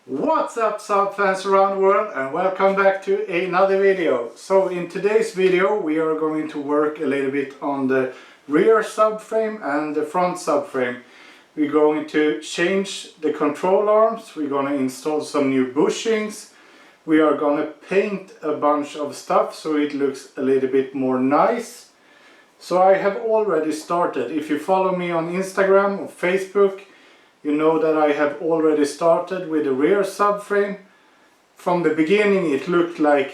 What's up, Saab fans around the world, and welcome back to another video. So in today's video we are going to work a little bit on the rear subframe and the front subframe. We're going to change the control arms, we're going to install some new bushings, we are going to paint a bunch of stuff so it looks a little bit more nice. So I have already started. If you follow me on Instagram or Facebook, you know that I have already started with the rear subframe. From the beginning it looked like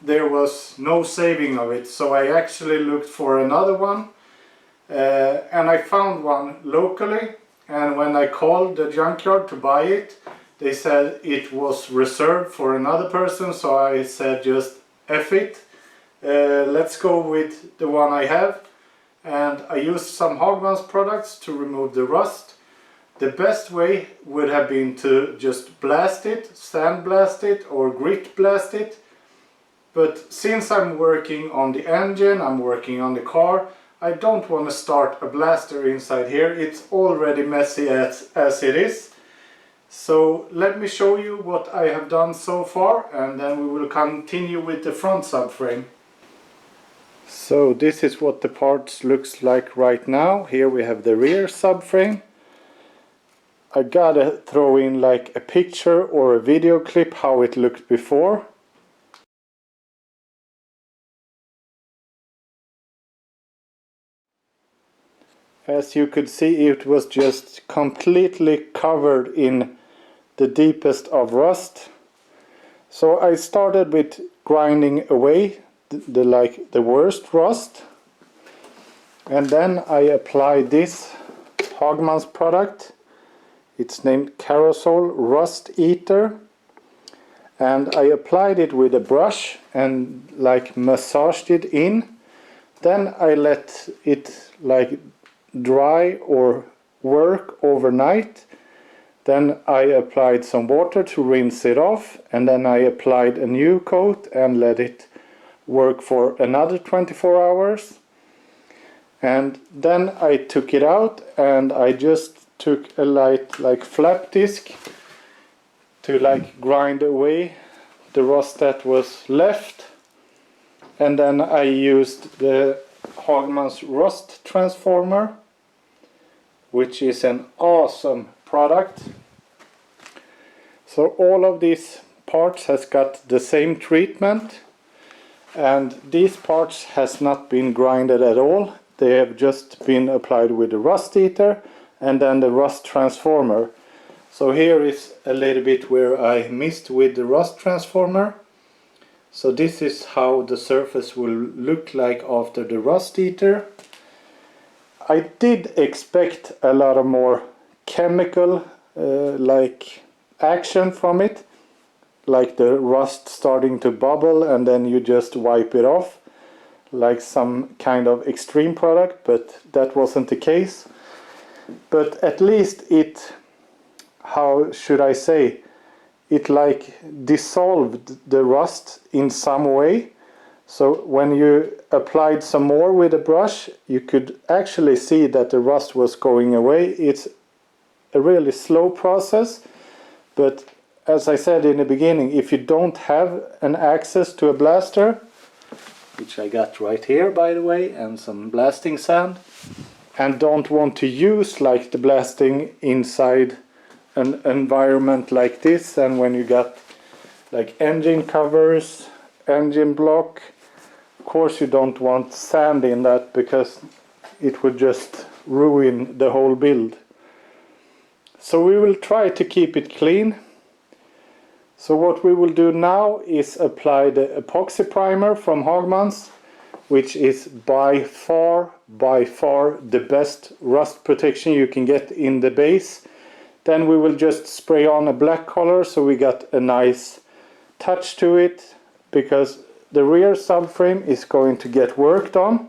there was no saving of it, so I actually looked for another one and I found one locally, and when I called the junkyard to buy it, they said it was reserved for another person, so I said just F it. Let's go with the one I have, and I used some Hagman's products to remove the rust. The best way would have been to just blast it, sandblast it or grit blast it, but since I'm working on the engine, I'm working on the car, I don't want to start a blaster inside here. It's already messy as it is. So let me show you what I have done so far, and then we will continue with the front subframe. So this is what the parts looks like right now. Here we have the rear subframe. I gotta throw in like a picture or a video clip how it looked before. As you could see, it was just completely covered in the deepest of rust. So I started with grinding away the worst rust, and then I applied this Hagman's product. It's named Carousel Rust Eater, and I applied it with a brush and like massaged it in. Then I let it like dry or work overnight. Then I applied some water to rinse it off, and then I applied a new coat and let it work for another 24 hours. And then I took it out and I just took a light like flap disc to like grind away the rust that was left, and then I used the Hagman's rust transformer, which is an awesome product. So all of these parts has got the same treatment, and these parts has not been grinded at all. They have just been applied with the rust eater and then the rust transformer. So here is a little bit where I missed with the rust transformer. So this is how the surface will look like after the rust eater. I did expect a lot of more chemical like action from it, like the rust starting to bubble and then you just wipe it off like some kind of extreme product, but that wasn't the case. But at least it, how should I say, it like dissolved the rust in some way. So when you applied some more with a brush, you could actually see that the rust was going away. It's a really slow process, but as I said in the beginning, if you don't have an access to a blaster, which I got right here by the way, and some blasting sand, and don't want to use like the blasting inside an environment like this, and when you got like engine covers, engine block, of course you don't want sand in that because it would just ruin the whole build. So we will try to keep it clean. So what we will do now is apply the epoxy primer from Hagman's, which is by far the best rust protection you can get in the base. Then we will just spray on a black color so we got a nice touch to it, because the rear subframe is going to get worked on.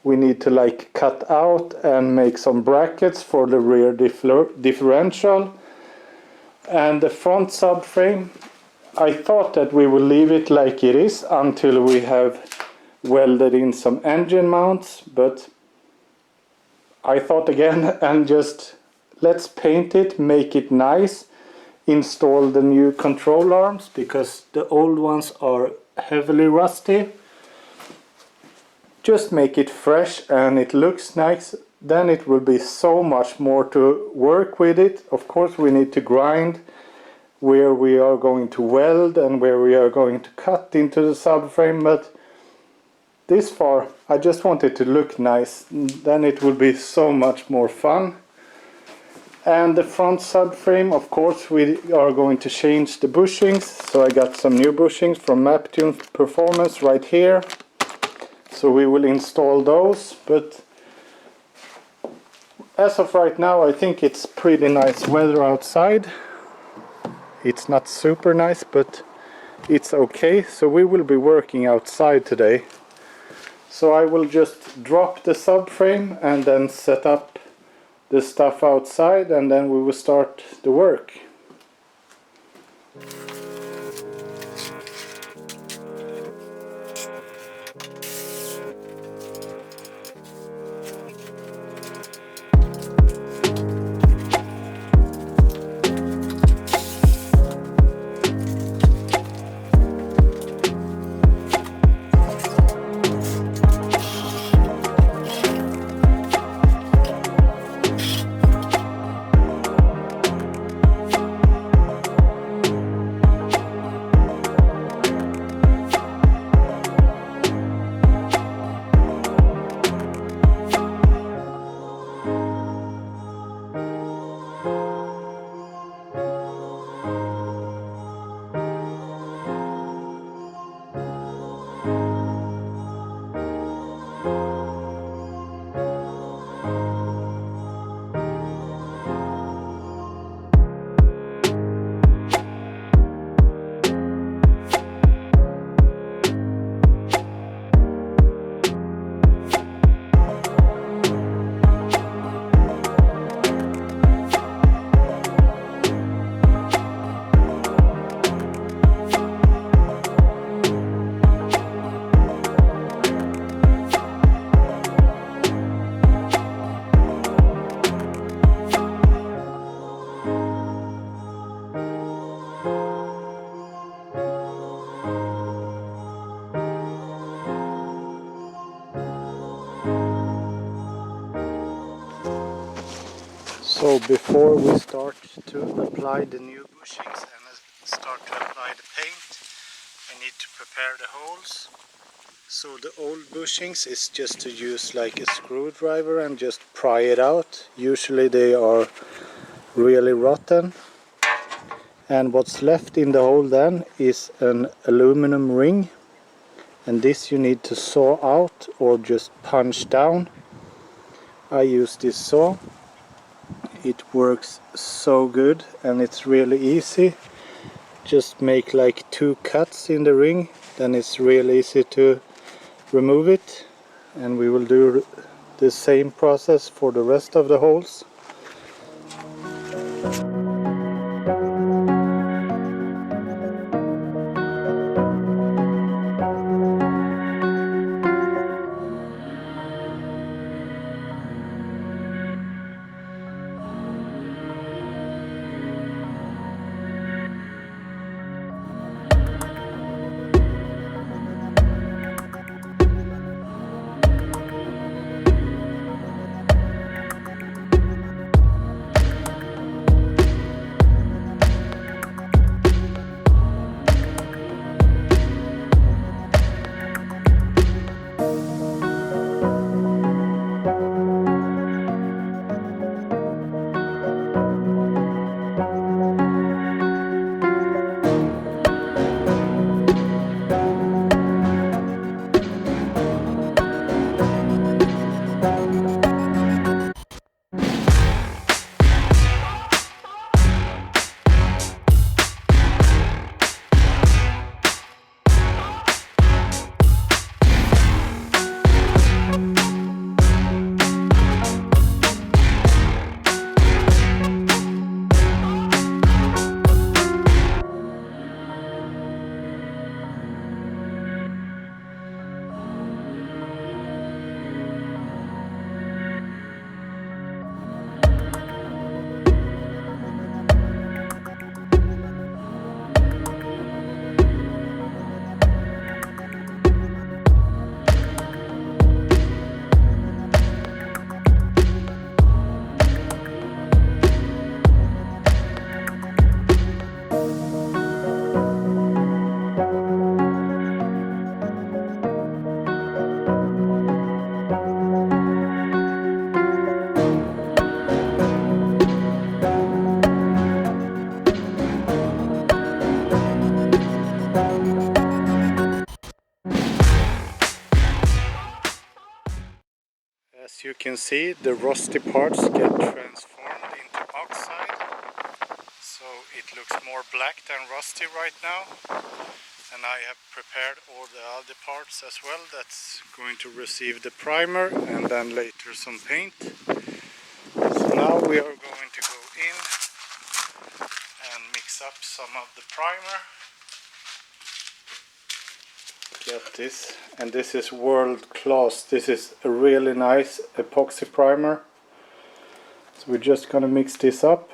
We need to like cut out and make some brackets for the rear differential. And the front subframe, I thought that we will leave it like it is until we have welded in some engine mounts, but I thought again and just let's paint it, make it nice. install the new control arms because the old ones are heavily rusty. Just make it fresh and it looks nice. Then it will be so much more to work with it. Of course we need to grind where we are going to weld and where we are going to cut into the subframe, but this far I just want it to look nice. Then it will be so much more fun. And the front subframe, of course, we are going to change the bushings. So I got some new bushings from Maptune Performance right here. So we will install those. But as of right now, I think it's pretty nice weather outside. It's not super nice, but it's okay. So we will be working outside today. So I will just drop the subframe and then set up the stuff outside, and then we will start the work. So before we start to apply the new bushings and start to apply the paint, I need to prepare the holes. So the old bushings is just to use like a screwdriver and just pry it out. Usually they are really rotten. And what's left in the hole then is an aluminum ring. And this you need to saw out or just punch down. I use this saw. It works so good and it's really easy. Just make like 2 cuts in the ring, then it's really easy to remove it. And we will do the same process for the rest of the holes. you can see, the rusty parts get transformed into oxide, so it looks more black than rusty right now. And I have prepared all the other parts as well that's going to receive the primer and then later some paint. So now we are going to go in and mix up some of the primer. Get this, and this is world class. This is a really nice epoxy primer. So we're just gonna mix this up.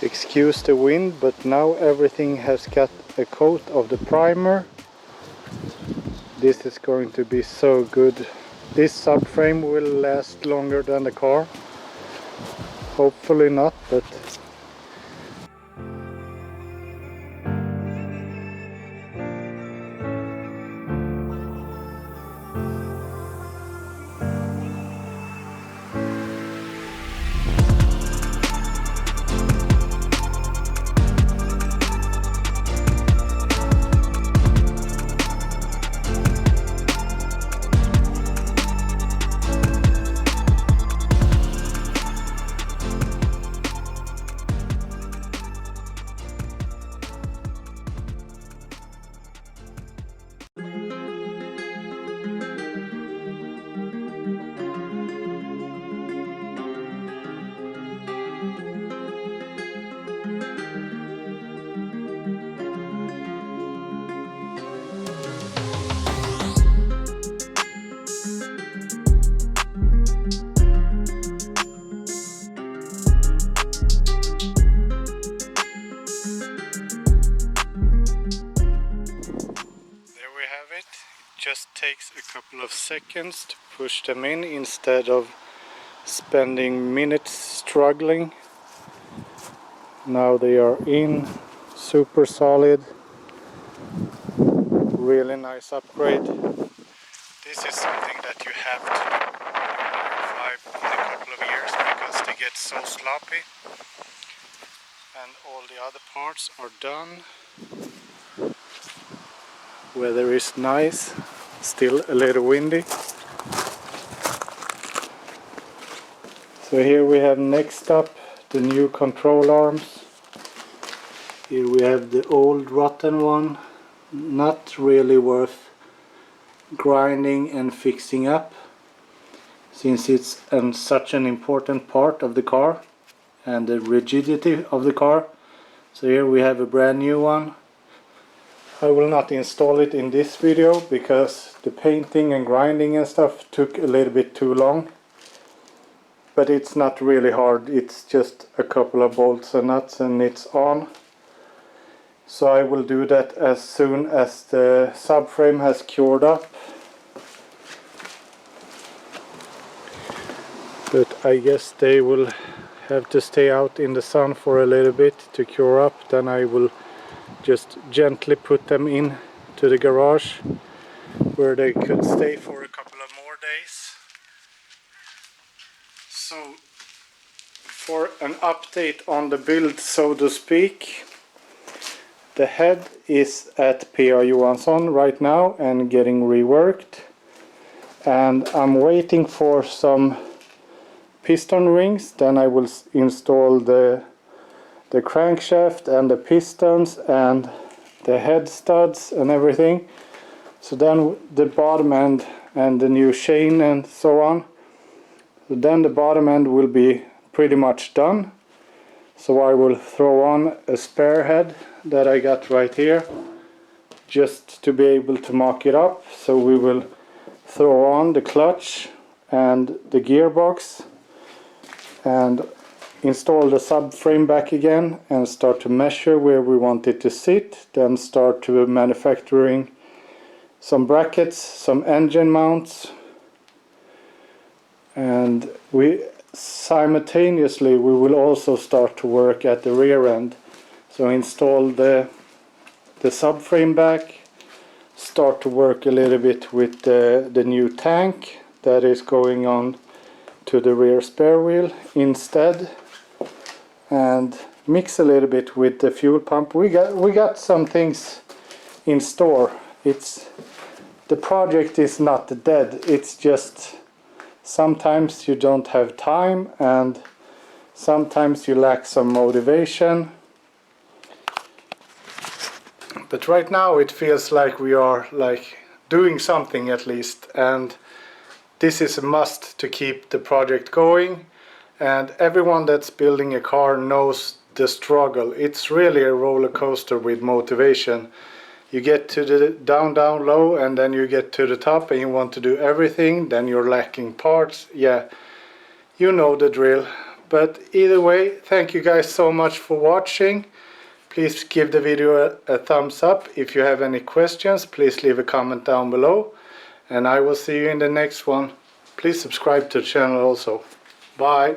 Excuse the wind, but now everything has got a coat of the primer. This is going to be so good. This subframe will last longer than the car. Hopefully not, but just takes a couple of seconds to push them in instead of spending minutes struggling. Now they are in, super solid, really nice upgrade. This is something that you have to modify in a couple of years because they get so sloppy. And all the other parts are done. Weather is nice, still a little windy. So here we have next up the new control arms. Here we have the old rotten one, not really worth grinding and fixing up since it's such an important part of the car and the rigidity of the car. So here we have a brand new one. I will not install it in this video because the painting and grinding and stuff took a little bit too long. But it's not really hard, it's just a couple of bolts and nuts and it's on. So I will do that as soon as the subframe has cured up. But I guess they will have to stay out in the sun for a little bit to cure up. Then I will just gently put them in to the garage where they could stay for a couple of more days. So for an update on the build, so to speak, the head is at P.A. Johansson right now and getting reworked, and I'm waiting for some piston rings. Then I will install the crankshaft and the pistons and the head studs and everything. So then the bottom end and the new chain and so on. So then the bottom end will be pretty much done. So I will throw on a spare head that I got right here just to be able to mock it up. So we will throw on the clutch and the gearbox and install the subframe back again and start to measure where we want it to sit. Then start to manufacturing some brackets, some engine mounts, and simultaneously we will also start to work at the rear end. So install the subframe back, start to work a little bit with the new tank that is going on to the rear spare wheel instead, and mix a little bit with the fuel pump. We got some things in store. The project is not dead, it's just sometimes you don't have time and sometimes you lack some motivation. But right now it feels like we are doing something at least, and this is a must to keep the project going. And everyone that's building a car knows the struggle. It's really a roller coaster with motivation. You get to the down low, and then you get to the top and you want to do everything, then you're lacking parts. Yeah, you know the drill. But either way, thank you guys so much for watching. Please give the video a thumbs up. If you have any questions, please leave a comment down below, and I will see you in the next one. Please subscribe to the channel also. Bye.